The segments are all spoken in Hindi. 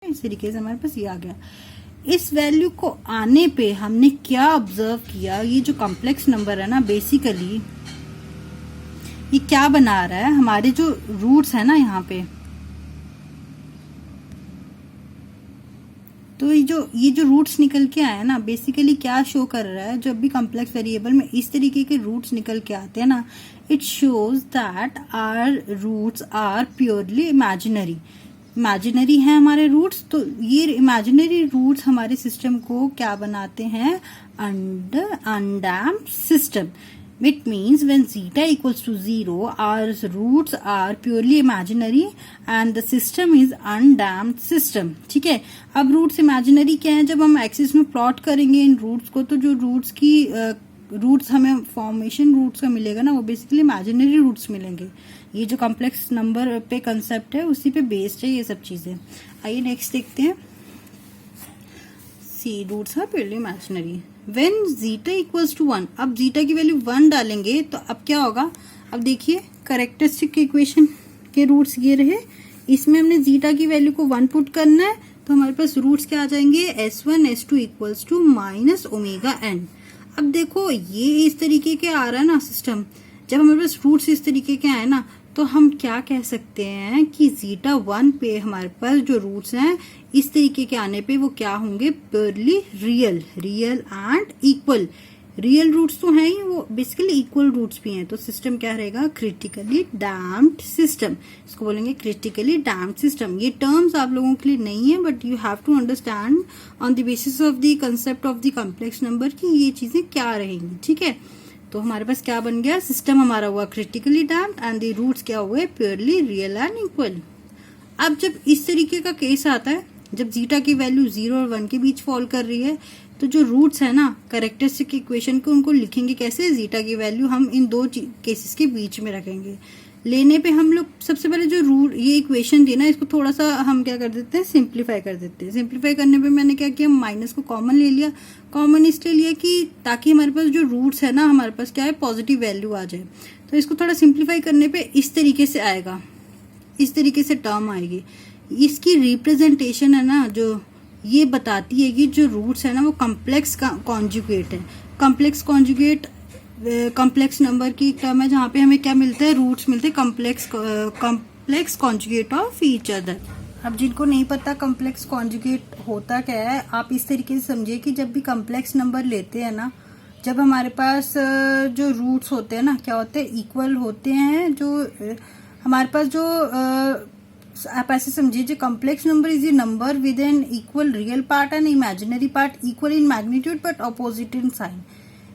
इस तरीके से हमारे पास ये आ गया। इस वैल्यू को आने पे हमने क्या ऑब्जर्व किया, ये जो कॉम्प्लेक्स नंबर है ना, बेसिकली ये क्या बना रहा है, हमारे जो रूट्स है ना यहाँ पे, तो ये जो रूट्स निकल के आए ना, बेसिकली क्या शो कर रहा है, जब भी कॉम्प्लेक्स वेरिएबल में इस तरीके के रूट्स निकल के आते हैं ना, it shows that our roots are purely imaginary. Imaginary है हमारे रूट्स, तो ये इमेजिनरी रूट्स हमारे सिस्टम को क्या बनाते हैं, undamped system. It means when zeta equals to 0, our roots are purely imaginary and the system is undamped system. ठीक है, अब रूट्स इमेजिनरी क्या है, जब हम एक्सिस में प्लॉट करेंगे इन रूट्स को, तो जो रूट्स की रूट्स हमें फॉर्मेशन रूट्स का मिलेगा ना, वो बेसिकली इमेजिनरी रूट्स मिलेंगे। ये जो कॉम्प्लेक्स नंबर पे कंसेप्ट है उसी पे बेस्ड है ये सब चीजें। आइए नेक्स्ट देखते हैं। See roots are purely imaginary when zeta equals to 1। अब जीटा की वैल्यू 1 डालेंगे तो अब क्या होगा, अब देखिए कैरेक्टरिस्टिक इक्वेशन के रूट्स ये रहे, इसमें हमने जीटा की वैल्यू को 1 पुट करना है, तो हमारे पास रूट्स क्या आ जाएंगे, S1 S2 equals to minus omega n. अब देखो ये इस तरीके के आ रहा है ना सिस्टम, जब हमारे पास रूट्स इस तरीके के आए ना, तो हम क्या कह सकते हैं कि जीटा 1 पे हमारे पास जो रूट्स हैं इस तरीके के आने पे वो क्या होंगे, purely real and equal. Real roots तो हैं ही, वो बेसिकली इक्वल रूट्स भी हैं, तो सिस्टम क्या रहेगा, क्रिटिकली डैम्प्ड सिस्टम। इसको बोलेंगे क्रिटिकली डैम्प्ड सिस्टम। ये टर्म्स आप लोगों के लिए नहीं है, but you have to understand on the basis of the concept of the complex number की ये चीजें क्या रहेंगी। ठीक है, तो हमारे पास क्या बन गया, सिस्टम हमारा हुआ critically damped and the roots क्या हुए, प्योरली रियल एंड इक्वल। अब जब इस तरीके का केस आता है, जब जीटा की वैल्यू 0 और 1 के बीच फॉल कर रही है, तो जो रूट्स है ना कैरेक्टरिस्टिक इक्वेशन को, उनको लिखेंगे कैसे, जीटा की वैल्यू हम इन दो केसेस के बीच में रखेंगे। लेने पे हम लोग सबसे पहले जो रूट ये इक्वेशन थी ना, इसको थोड़ा सा हम क्या कर देते हैं, सिंप्लीफाई कर देते हैं। सिंप्लीफाई करने पे मैंने क्या किया, माइनस को कॉमन ले लिया। कॉमन इसलिए लिया कि ताकि हमारे पास जो रूट्स है ना, हमारे पास क्या है, पॉजिटिव वैल्यू आ जाए। तो इसको थोड़ा सिंप्लीफाई करने पे इस तरीके से आएगा, इस तरीके से टर्म आएगी। इसकी रिप्रेजेंटेशन है ना, जो ये बताती है कि जो रूट्स है ना वो कॉम्प्लेक्स कॉन्जुगेट है। कॉम्प्लेक्स कॉन्जुगेट कॉम्प्लेक्स नंबर की टर्म है, जहाँ पे हमें क्या मिलता है, रूट्स मिलते हैं complex conjugate of each other. अब जिनको नहीं पता कॉम्प्लेक्स कॉन्जुगेट होता क्या है, आप इस तरीके से समझिए कि जब भी कॉम्प्लेक्स नंबर लेते हैं ना, जब हमारे पास जो रूट्स होते हैं ना, क्या होते हैं, इक्वल होते हैं। जो हमारे पास जो आप ऐसे समझिए, जो complex number is a number with an equal real part and imaginary part, equal in magnitude but opposite in sign.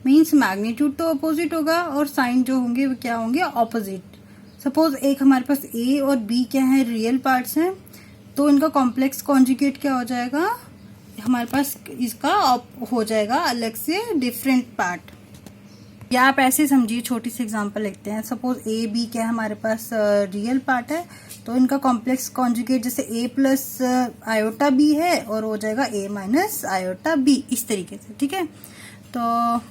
Means magnitude तो अपोजिट होगा और साइन जो होंगे वो क्या होंगे, ऑपोजिट। सपोज एक हमारे पास ए और बी क्या है, रियल पार्ट्स हैं, तो इनका कॉम्प्लेक्स कॉन्जुगेट क्या हो जाएगा, हमारे पास इसका हो जाएगा अलग से डिफरेंट पार्ट। या आप ऐसे समझिए, छोटी सी एग्जांपल लेते हैं। सपोज ए बी क्या है, हमारे पास रियल पार्ट है, तो इनका कॉम्प्लेक्स कॉन्जुगेट जैसे ए प्लस आयोटा बी है, और हो जाएगा ए माइनस आयोटा बी, इस तरीके से। ठीक है, तो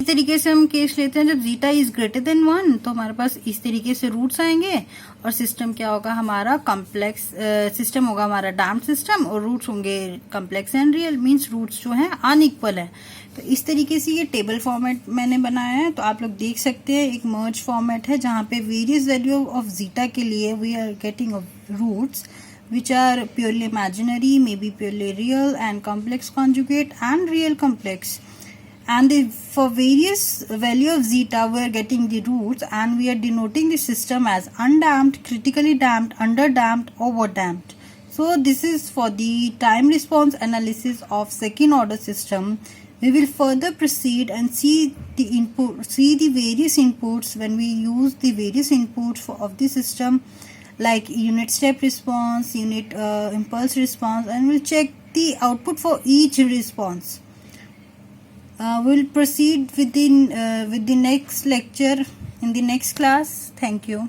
इस तरीके से हम केस लेते हैं, जब जीटा इज ग्रेटर देन 1, तो हमारे पास इस तरीके से रूट्स आएंगे और सिस्टम क्या होगा, हमारा कॉम्प्लेक्स सिस्टम होगा, हमारा डैम्प्ड सिस्टम, और रूट्स होंगे complex and real. Means roots जो है अनइक्वल है। तो इस तरीके से ये टेबल फॉर्मेट मैंने बनाया है, तो आप लोग देख सकते हैं, एक मर्ज फॉर्मेट है जहाँ पे वेरियस वैल्यू ऑफ जीटा के लिए we are getting roots which are purely imaginary, maybe purely real, and complex conjugate and real complex. And for various value of zeta we are getting the roots, and we are denoting the system as undamped, critically damped, underdamped, overdamped. So this is for the time response analysis of second order system. We will further proceed and see the various inputs when we use the various inputs of the system, like unit step response, unit impulse response, and we'll check the output for each response. We'll proceed with the next lecture in the next class. Thank you.